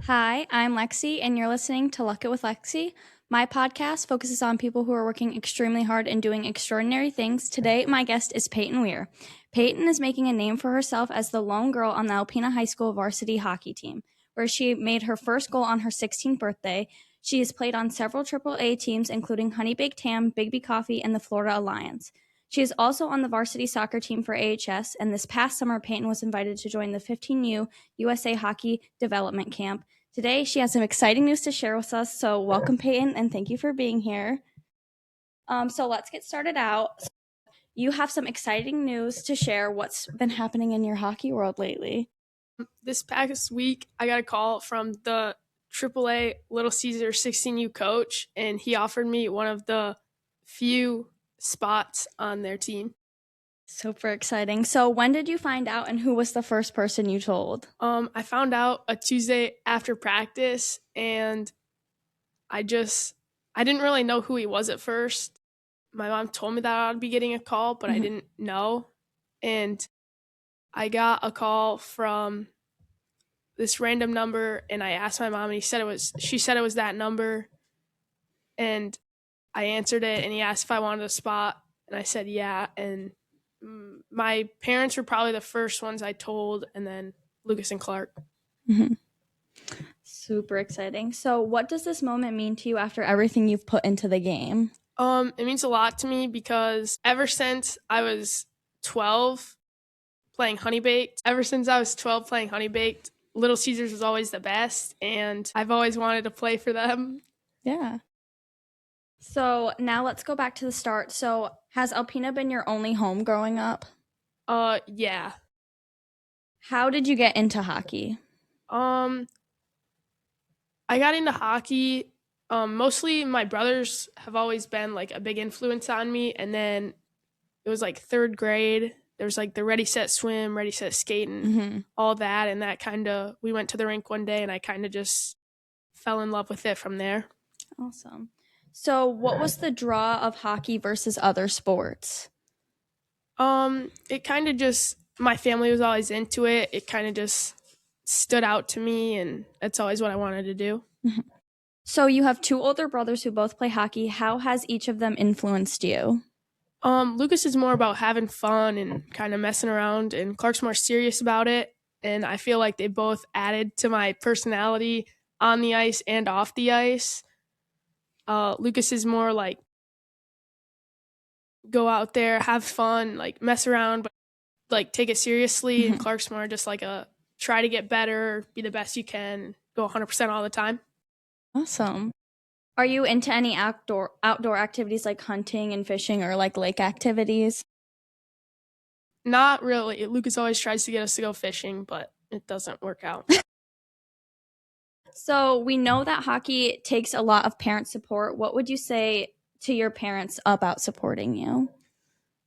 Hi, I'm Lexi, and you're listening to LUCK It With Lexi. My podcast focuses on people who are working extremely hard and doing extraordinary things. Today, my guest is Peyton Weir. Peyton is making a name for herself as the lone girl on the Alpena High School varsity hockey team, where she made her first goal on her 16th birthday. She has played on several AAA teams, including HoneyBaked Ham, Biggby Coffee, and the Florida Alliance. She is also on the varsity soccer team for AHS, and this past summer, Peyton was invited to join the 15U USA Hockey Development Camp. Today, she has some exciting news to share with us, so welcome, Peyton, and thank you for being here. So let's get started out. You have some exciting news to share. What's been happening in your hockey world lately? This past week, I got a call from the AAA Little Caesar 16U coach, and he offered me one of the few spots on their team. Super exciting. So when did you find out, and who was the first person you told? I found out a Tuesday after practice, and I didn't really know who he was at first. My mom told me that I'd be getting a call, but I didn't know. And I got a call from this random number, and I asked my mom, and she said it was that number. And I answered it, and he asked if I wanted a spot, and I said yeah. And my parents were probably the first ones I told, and then Lucas and Clark. Mm-hmm. Super exciting. So what does this moment mean to you after everything you've put into the game? It means a lot to me because ever since I was 12 playing HoneyBaked, Little Caesars was always the best, and I've always wanted to play for them. Yeah. So now let's go back to the start. So has Alpena been your only home growing up? Yeah. How did you get into hockey? I got into hockey. Mostly my brothers have always been like a big influence on me, and then it was like third grade. There was like the ready, set, swim, ready, set, skate, and all that. And that we went to the rink one day, and I kind of just fell in love with it from there. Awesome. So what was the draw of hockey versus other sports? It kind of just, my family was always into it. It kind of just stood out to me, and that's always what I wanted to do. So you have two older brothers who both play hockey. How has each of them influenced you? Lucas is more about having fun and kind of messing around, and Clark's more serious about it. And I feel like they both added to my personality on the ice and off the ice. Lucas is more like go out there, have fun, like mess around, but like take it seriously. And Clark's more just like a try to get better, be the best you can, go 100% all the time. Awesome. Are you into any outdoor activities like hunting and fishing or like lake activities? Not really. Lucas always tries to get us to go fishing, but it doesn't work out. So we know that hockey takes a lot of parent support. What would you say to your parents about supporting you?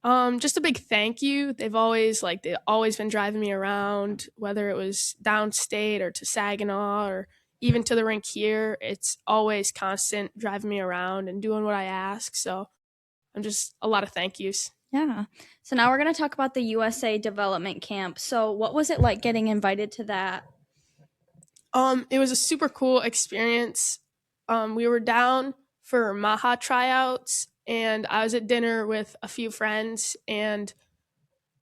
Just a big thank you. They've always been driving me around, whether it was downstate or to Saginaw or even to the rink here. It's always constant driving me around and doing what I ask. So I'm just a lot of thank yous. Yeah. So now we're going to talk about the USA Development Camp. So what was it like getting invited to that? It was a super cool experience. We were down for Maha tryouts, and I was at dinner with a few friends, and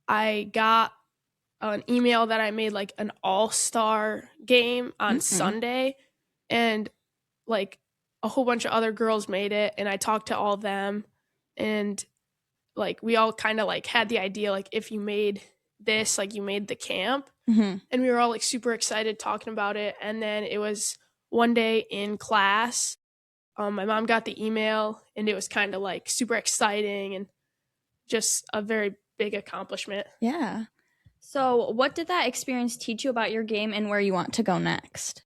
I got an email that I made like an all-star game on Sunday, and like a whole bunch of other girls made it, and I talked to all of them, and like we all kind of like had the idea like if you made this, like you made the camp. And we were all like super excited talking about it. And then it was one day in class, my mom got the email, and it was kind of like super exciting and just a very big accomplishment. Yeah. So what did that experience teach you about your game and where you want to go next?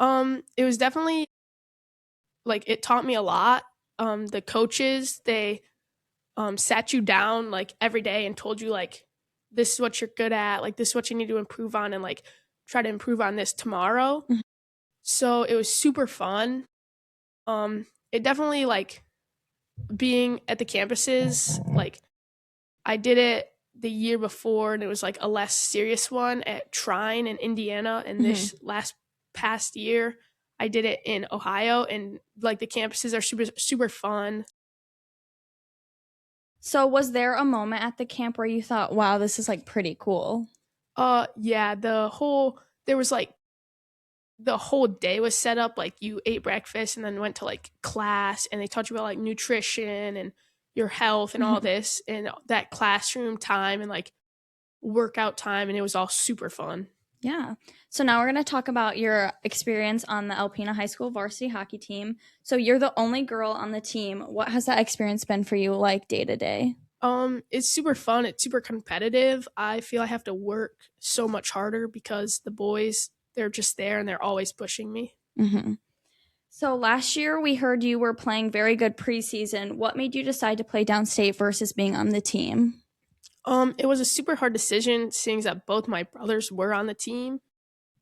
It was definitely like it taught me a lot. The coaches, they sat you down like every day and told you like this is what you're good at, like this is what you need to improve on, and like try to improve on this tomorrow. So it was super fun. It definitely like being at the campuses, like I did it the year before, and it was like a less serious one at Trine in Indiana, and this past year I did it in Ohio, and like the campuses are super fun. So was there a moment at the camp where you thought, wow, this is like pretty cool? Yeah, there was like the whole day was set up, like you ate breakfast and then went to like class, and they taught you about like nutrition and your health and all Mhm. this, and that classroom time and like workout time, and it was all super fun. Yeah. So now we're going to talk about your experience on the Alpena High School varsity hockey team. So you're the only girl on the team. What has that experience been for you, like day to day? It's super fun. It's super competitive. I feel I have to work so much harder because the boys, they're just there and they're always pushing me. Mm-hmm. So last year we heard you were playing very good preseason. What made you decide to play downstate versus being on the team? It was a super hard decision seeing that both my brothers were on the team,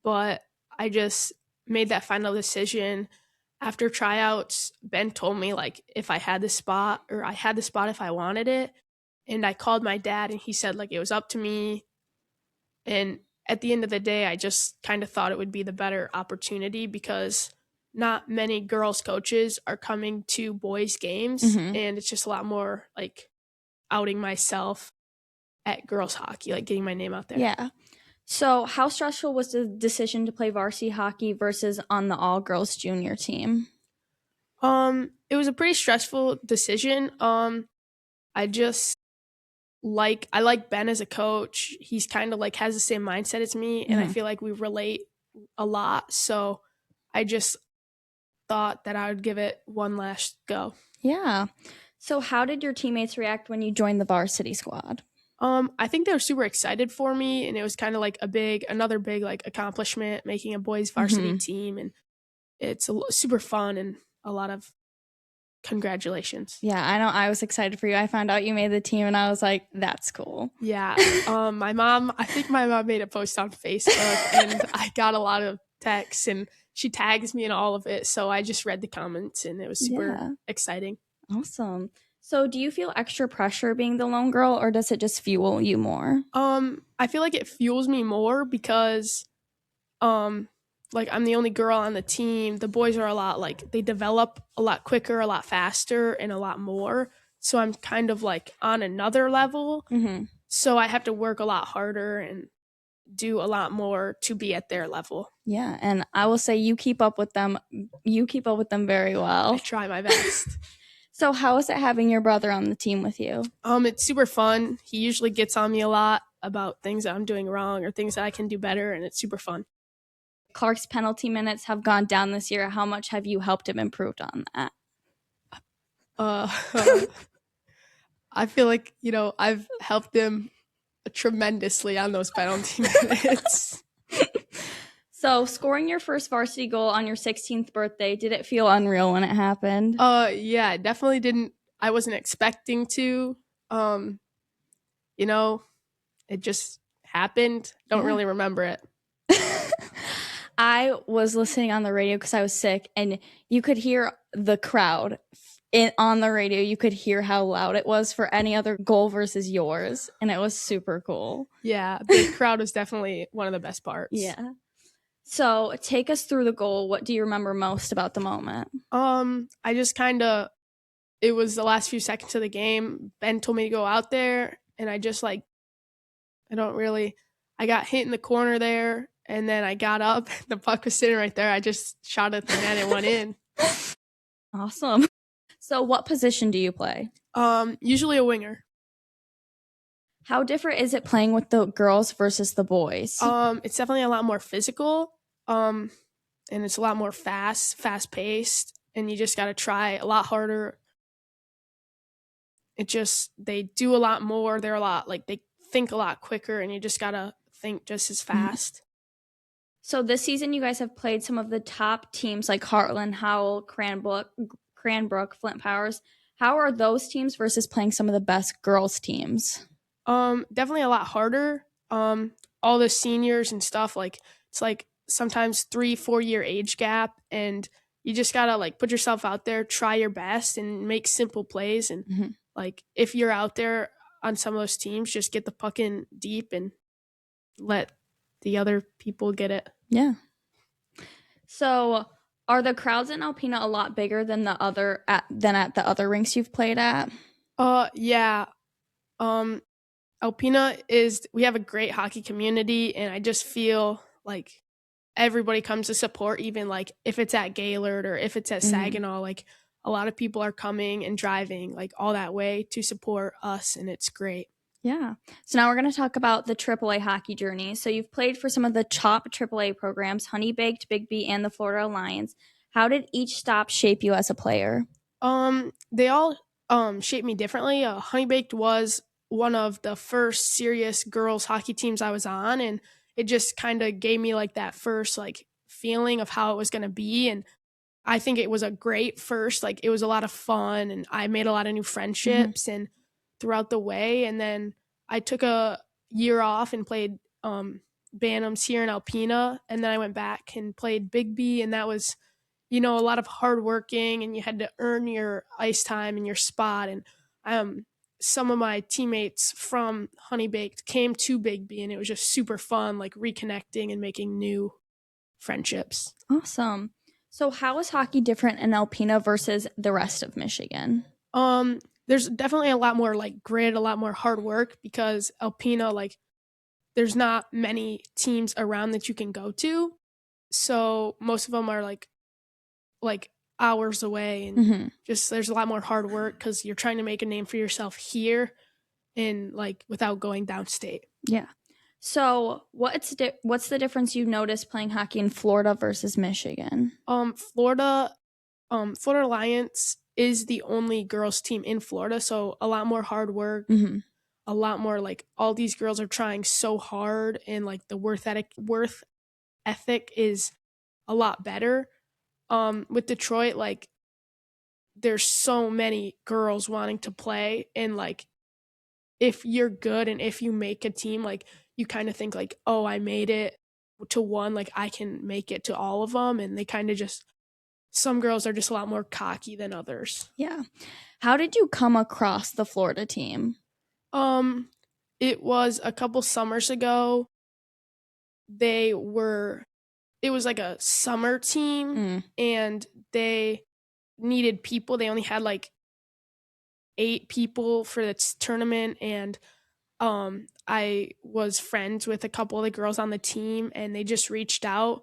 but I just made that final decision after tryouts. Ben told me like if I had the spot, or I had the spot if I wanted it, and I called my dad and he said like it was up to me. And at the end of the day, I just kind of thought it would be the better opportunity because not many girls coaches are coming to boys games, Mm-hmm. and it's just a lot more like outing myself at girls hockey, like getting my name out there. Yeah. So how stressful was the decision to play varsity hockey versus on the all girls junior team? It was a pretty stressful decision. I like Ben as a coach. He's kind of like has the same mindset as me, and I Mhm. feel like we relate a lot. So I just thought that I would give it one last go. Yeah. So how did your teammates react when you joined the varsity squad? I think they were super excited for me, and it was kind of like another big like accomplishment, making a boys varsity Mhm. team, and it's super fun and a lot of congratulations. Yeah, I know I was excited for you. I found out you made the team and I was like, that's cool. Yeah. I think my mom made a post on Facebook, and I got a lot of texts, and she tags me in all of it. So I just read the comments, and it was super Yeah. exciting. Awesome. So do you feel extra pressure being the lone girl or does it just fuel you more? I feel like it fuels me more because um like I'm the only girl on the team. The boys are a lot like they develop a lot quicker, a lot faster, and a lot more. So I'm kind of like on another level. Mm-hmm. So I have to work a lot harder and do a lot more to be at their level. Yeah, and I will say you keep up with them. You keep up with them very I well. try my best. So how is it having your brother on the team with you? It's super fun. He usually gets on me a lot about things that I'm doing wrong or things that I can do better, and it's super fun. Clark's penalty minutes have gone down this year. How much have you helped him improve on that? Uh, I feel like, I've helped him tremendously on those penalty minutes. So, scoring your first varsity goal on your 16th birthday, did it feel unreal when it happened? Yeah, it definitely didn't. I wasn't expecting to. Um, you know, it just happened. Don't Yeah. really remember it. I was listening on the radio because I was sick, and you could hear the crowd on the radio. You could hear how loud it was for any other goal versus yours, and it was super cool. Yeah, the crowd was definitely one of the best parts. Yeah. So, take us through the goal. What do you remember most about the moment? I just kind of, it was the last few seconds of the game. Ben told me to go out there, and I just like, I don't really, I got hit in the corner there, and then I got up. The puck was sitting right there. I just shot at the net and went in. Awesome. So, what position do you play? Usually a winger. How different is it playing with the girls versus the boys? It's definitely a lot more physical. And it's a lot more fast paced, and you just got to try a lot harder. They do a lot more. They're a lot like they think a lot quicker, and you just got to think just as fast. So this season, you guys have played some of the top teams like Heartland, Howell, Cranbrook, Flint Powers. How are those teams versus playing some of the best girls teams? Definitely a lot harder. All the seniors and stuff, like it's like sometimes 3-4 year age gap, and you just gotta like put yourself out there, try your best, and make simple plays. And Mhm. like if you're out there on some of those teams, just get the puck in deep and let the other people get it. Yeah. So, are the crowds in Alpena a lot bigger than at the other rinks you've played at? Yeah. Um, Alpena we have a great hockey community, and I just feel like everybody comes to support, even like if it's at Gaylord or if it's at Mhm. Saginaw, like a lot of people are coming and driving like all that way to support us, and it's great. Yeah. So now we're going to talk about the AAA hockey journey. So you've played for some of the top AAA programs, HoneyBaked, Biggby, and the Florida Alliance. How did each stop shape you as a player? They all shaped me differently. HoneyBaked was one of the first serious girls hockey teams I was on, and it just kind of gave me like that first like feeling of how it was going to be. And I think it was a great first, like it was a lot of fun, and I made a lot of new Mhm. friendships and throughout the way. And then I took a year off and played Bantams here in Alpena, and then I went back and played Biggby, and that was a lot of hard working, and you had to earn your ice time and your spot. And um, some of my teammates from HoneyBaked came to Biggby, and it was just super fun, like reconnecting and making new friendships. Awesome. So how is hockey different in Alpena versus the rest of Michigan? There's definitely a lot more like grit, a lot more hard work because Alpena, like, there's not many teams around that you can go to. So most of them are like hours away, and Mhm. just there's a lot more hard work because you're trying to make a name for yourself here and like without going downstate. Yeah. So what's the difference you've noticed playing hockey in Florida versus Michigan? Florida, Florida Alliance is the only girls team in Florida, so a lot more hard work, Mhm. a lot more like all these girls are trying so hard, and like the worth ethic is a lot better. With Detroit, like there's so many girls wanting to play, and like if you're good and if you make a team, like you kind of think like, oh, I made it to one, like I can make it to all of them, and they kind of just some girls are just a lot more cocky than others. Yeah. How did you come across the Florida team? Um, it was a couple summers ago. They were it was like a summer team, Mm. and they needed people. They only had like 8 people for this tournament, and I was friends with a couple of the girls on the team, and they just reached out,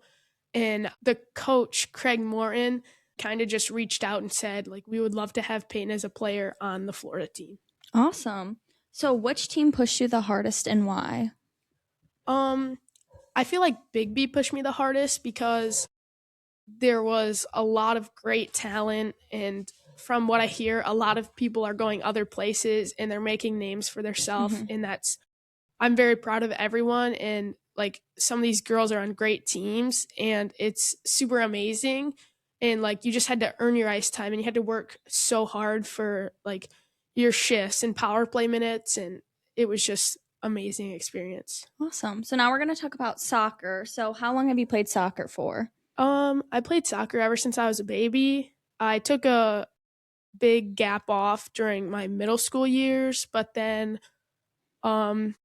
and the coach Craig Morton kind of just reached out and said like we would love to have Peyton as a player on the Florida team. Awesome. So which team pushed you the hardest and why? Um I feel like Biggby pushed me the hardest because there was a lot of great talent, and from what I hear, a lot of people are going other places and they're making names for themselves, Mhm. and I'm very proud of everyone. And like some of these girls are on great teams, and it's super amazing. And like you just had to earn your ice time, and you had to work so hard for like your shifts and power play minutes, and it was just amazing experience. Awesome. So now we're going to talk about soccer. So how long have you played soccer for? I played soccer ever since I was a baby. I took a big gap off during my middle school years, but then um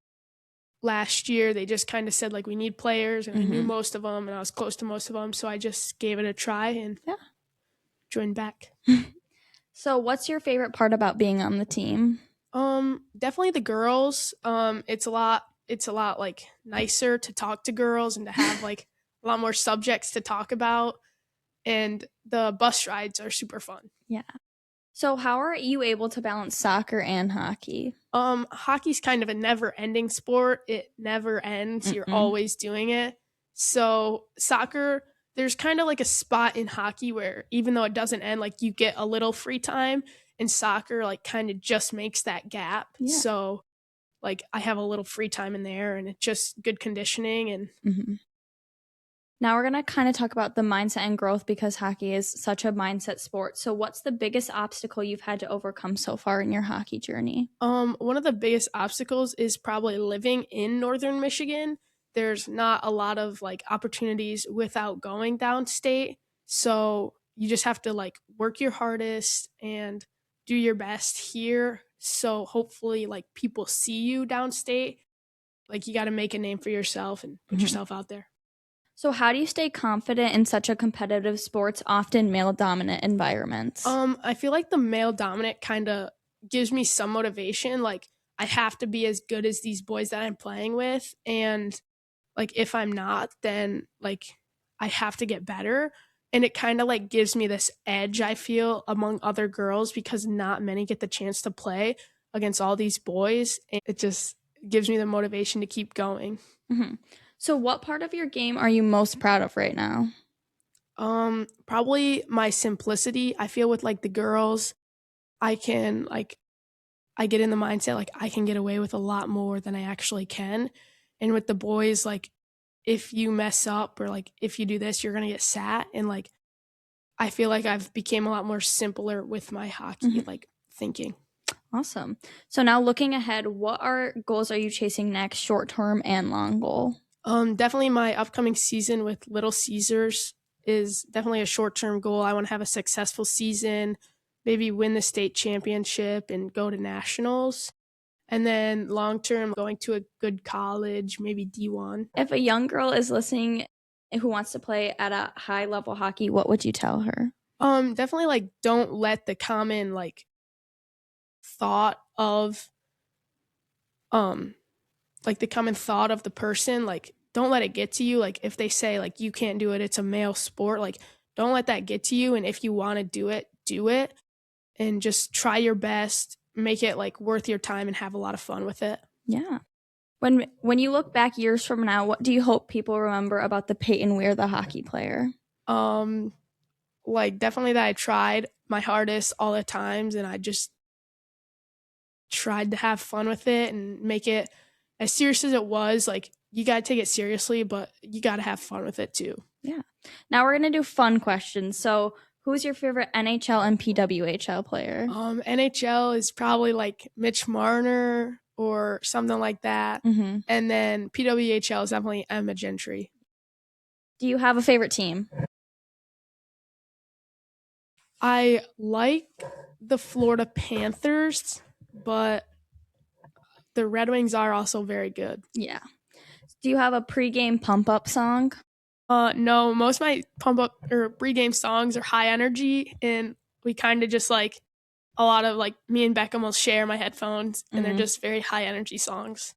last year they just kind of said like we need players, and I knew Mhm. most of them and I was close to most of them, so I just gave it a try and Yeah. joined back. So what's your favorite part about being on the team? Definitely the girls. It's a lot like nicer to talk to girls and to have like a lot more subjects to talk about, and the bus rides are super fun. Yeah. So how are you able to balance soccer and hockey? Hockey's kind of a never-ending sport. It never ends. You're Mm-mm. always doing it. So soccer, there's kind of like a spot in hockey where even though it doesn't end, like you get a little free time. And soccer, like kind of just makes that gap. Yeah. So like I have a little free time in there, and it's just good conditioning. And Mhm. Now we're going to kind of talk about the mindset and growth because hockey is such a mindset sport. So what's the biggest obstacle you've had to overcome so far in your hockey journey? one of the biggest obstacles is probably living in northern Michigan. There's not a lot of like opportunities without going downstate. So you just have to like work your hardest and do your best here. So hopefully like people see you downstate. Like you got to make a name for yourself and put Mhm. yourself out there. So how do you stay confident in such a competitive sports, often male-dominant environments? I feel like the male dominant kind of gives me some motivation. Like I have to be as good as these boys that I'm playing with, and like if I'm not, then like I have to get better. And it kind of like gives me this edge, I feel, among other girls because not many get the chance to play against all these boys. And it just gives me the motivation to keep going. Mm-hmm. So what part of your game are you most proud of right now? Probably my simplicity. I feel with like the girls, I can like I get in the mindset like I can get away with a lot more than I actually can. And with the boys, like if you mess up or like if you do this, you're gonna get sat. And like I feel like I've became a lot more simpler with my hockey, like thinking. Awesome. So now looking ahead, what goals are you chasing next, short term and long goal? Definitely my upcoming season with Little Caesars is definitely a short term goal. I want to have a successful season, maybe win the state championship and go to nationals. And then long term, going to a good college, maybe D1. If a young girl is listening who wants to play at a high level hockey, what would you tell her? Definitely like don't let the common like thought of like the common thought of the person, like don't let it get to you. Like if they say like you can't do it, it's a male sport, like don't let that get to you. And if you want to do it and just try your best, make it like worth your time and have a lot of fun with it. Yeah. When you look back years from now, what do you hope people remember about the Peyton Weir, the hockey player? Like definitely that I tried my hardest all the times and I just tried to have fun with it and make it as serious as it was. Like you got to take it seriously, but you got to have fun with it too. Yeah. Now we're going to do fun questions. So who's your favorite NHL and PWHL player? NHL is probably like Mitch Marner or something like that. Mm-hmm. And then PWHL is definitely Emma Gentry. Do you have a favorite team? I like the Florida Panthers, but the Red Wings are also very good. Yeah. Do you have a pregame pump up song? No, most of my pump up or pregame songs are high energy, and we kind of just like a lot of like me and Beckham will share my headphones, and they're just very high energy songs.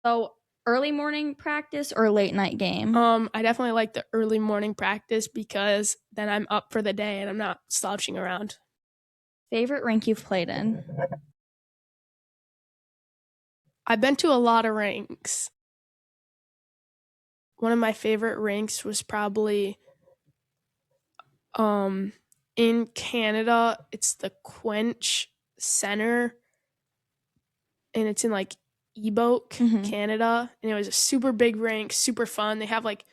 So early morning practice or late night game? I definitely like the early morning practice because then I'm up for the day and I'm not slouching around. Favorite rink you've played in? I've been to a lot of rinks. One of my favorite rinks was probably in Canada. It's the Quench Center, and it's in like Eboke, Canada. And it was a super big rink, super fun. They have like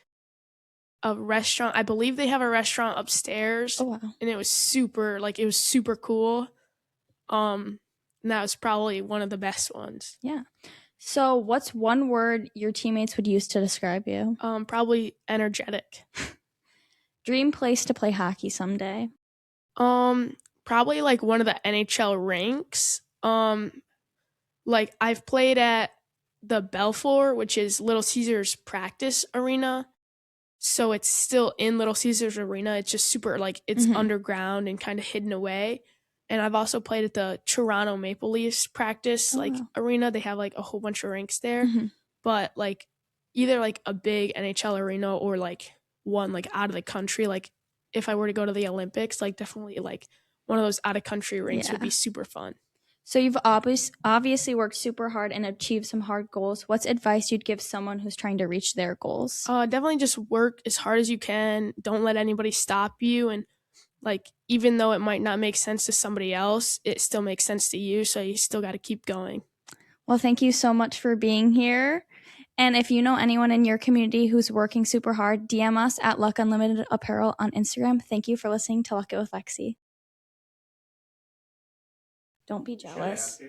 a restaurant. I believe they have a restaurant upstairs. Oh, wow. And it was super cool. And that was probably one of the best ones. Yeah. So what's one word your teammates would use to describe you? Probably energetic. Dream place to play hockey someday? Probably like one of the NHL rinks. Like I've played at the Belfour, which is Little Caesars practice arena. So it's still in Little Caesars arena. It's just super like it's underground and kind of hidden away. And I've also played at the Toronto Maple Leafs practice arena. They have like a whole bunch of rinks there. But like either like a big NHL arena or like one like out of the country. Like if I were to go to the Olympics, like definitely like one of those out of country rinks would be super fun. So you've obviously worked super hard and achieved some hard goals. What's advice you'd give someone who's trying to reach their goals? Definitely just work as hard as you can. Don't let anybody stop you. And like, even though it might not make sense to somebody else, it still makes sense to you. So you still got to keep going. Well, thank you so much for being here. And if you know anyone in your community who's working super hard, DM us at LUCK Unlimited Apparel on Instagram. Thank you for listening to LUCK It With Lexi. Don't be jealous.